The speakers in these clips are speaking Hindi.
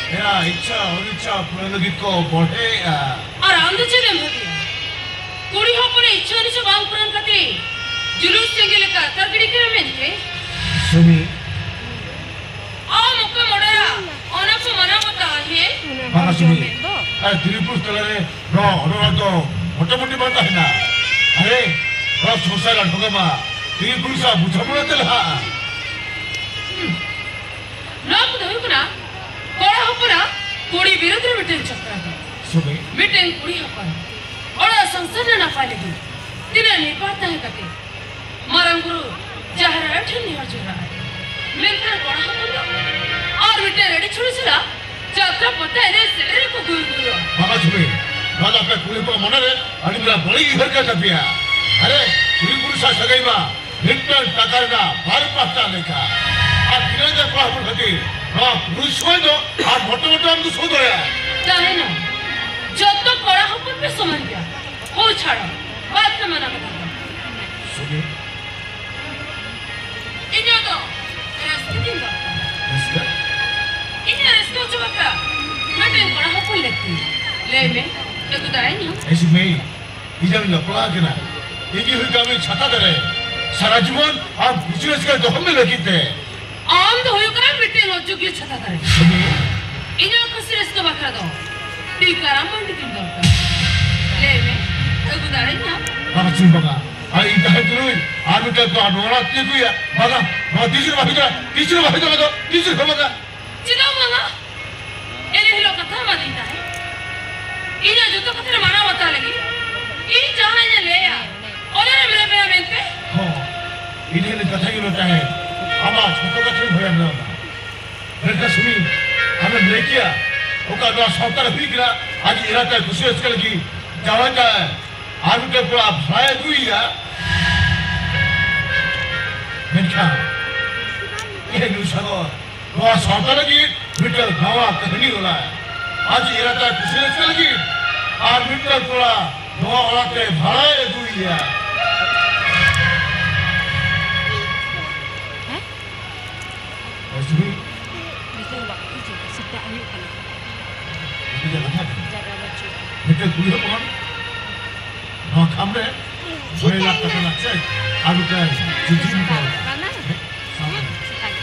या इच्छा अनिच्छा पूरा लगी को बढ़े और आंदो चले भाभी कुड़ी हो पने इच्छा अनिच्छा बांग पूरन करते जुलूस चंगे लेका तरगड़ी करे में के सुनी आ मुक्का मोड़रा ओना को मना मता है बाबा सुनी अरे त्रिपुर तलरे रो तो मोटे बात है ना अरे रो सोशल अठोगमा त्रिपुर सा बुझमना तलहा ना बुझायो कना कोड़ा होपरा कोड़ी विरोध रे मिटेन चक्रा सुनी मिटेन कुड़ी होपरा ओड़ा संसार ना पालेगी तिने निर्पात है कते मरंगुरु जहरा अठन निहर जुरा मिलकर कोड़ा होपरा और मिटे रेडी छोड़ी छला जात्रा पता है रे सेरे को गुरु बाबा सुनी बाबा पे कुड़ी को मने रे अनि मेरा बड़ी घर का तपिया अरे त्रिपुर सा सगैमा मिटल टकरना बार पत्ता लेखा आ तिने जे पाहुर खती हां पुरुष हो तो आज मोटे हम तो सो गया जाने ना जब तो कोड़ा होपन पे समझ गया हो छाड़ो बात न मना बता सुनी इन्हें तो रास्ते दिन दो इसका इन्हें रास्ते जो बता मैं तो कोड़ा होपन लेती ले में तो गुदाई नहीं ऐसी में इधर लपड़ा के ना ये हुई काम छाता दे सारा जीवन आप बिजनेस का तो हमें लगी थे आम तो होयो करा मिटे हो चुकी छता करे सुनी इन्हें कसिरस तो बखरा दो टीकारा मंडी दिन दो ले में तो गुदाई ना बाबा सुन बाबा आई इधर तो आलू का तो नोरा ते कोई बाबा बाबा तीसरे बाबा तो तीसरे बाबा चिदा मामा एने हिलो कथा मा दीता है इन्हें जो तो कथा माना बता लगी इन जहां ने ले आ और मेरे पे मेंते हो इन्हें ने कथा की लोटा है आमा छोटो का ठीक भया ना बेटा सुनी हमें लेकिया ओका दो सौतर हुई गिरा आज इरादा खुशी उसके लगी जावा का आलू के पूरा भाई दुईया मिनखा ये न्यूज़ागो वो सौतर की मिटल गावा कहानी होला आज इरादा खुशी उसके लगी आज मिटल पूरा दो औरतें भाई दुईया Asli. Betul waktu juga sudah ayu kan. Itu jangan apa? Jaga baju. Betul kuliah pun. Nah kamu deh. Boleh lah kata nak cek. Aku kan cuci muka. Mana? Sama. Sekali.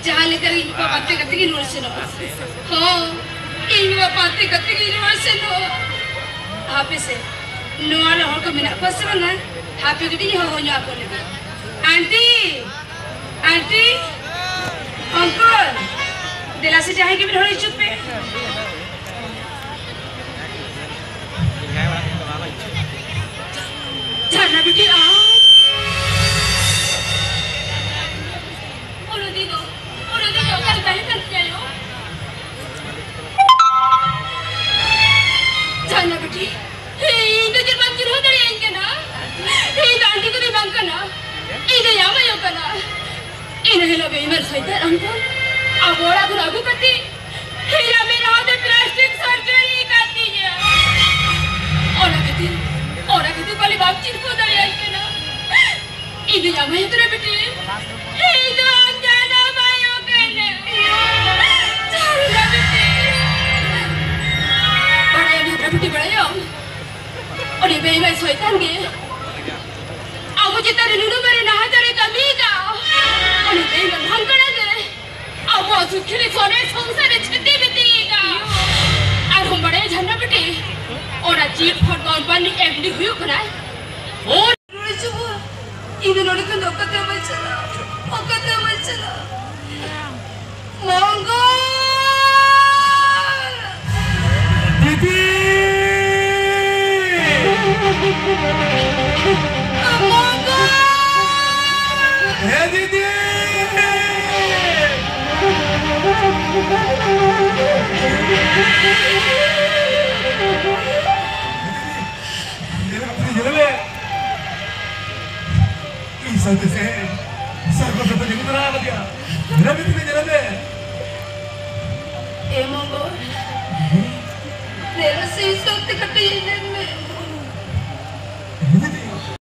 जहाँ लेकर इनको बातें करते की नोट से नो हाँ इनको बातें करते की नोट से नो हापे से नोआले हो को मिना बस बना हापे की डी हो यहाँ को लेकर आंटी आंटी अंकल दिला से चाहे कि भी थोड़ी चुप पे झरना बेटी आओ ओलो दीदो कल कहीं करते आयो झरना बेटी इंदो जर मंजूर हो दरे इनके ना इंदो आंटी को भी मांग करना इंदो यामा यो करना इन्हें लगे इमर सैतर अंकल अब ओरा को लागू करती हीरा मेरा हाथ में प्लास्टिक सर्जरी करती है ओरा कहती पहले बातचीत को दरिया के ना इधर या मैं तेरे बेटे इधर अंजाना मायो करने चल ना बेटे बड़े मेरा बेटे बड़े हो और ये बेईमान शैतान के अब मुझे तेरे लूडो मेरे नहा तेरे कमी का और ये बेईमान भाग कर दे अब वो सुखी सोने संसार छत्ती बितेगा और हम बड़े झंडा बेटे और चीट फॉर कंपनी एमडी हुई करा और रोजो इधर नोडकन दोकते मचला मंगो दीदी मंगो हे दीदी Salte se, salgo se te llegó la rabia. Mira que te lleve. Mongo. Nera se hizo te कटे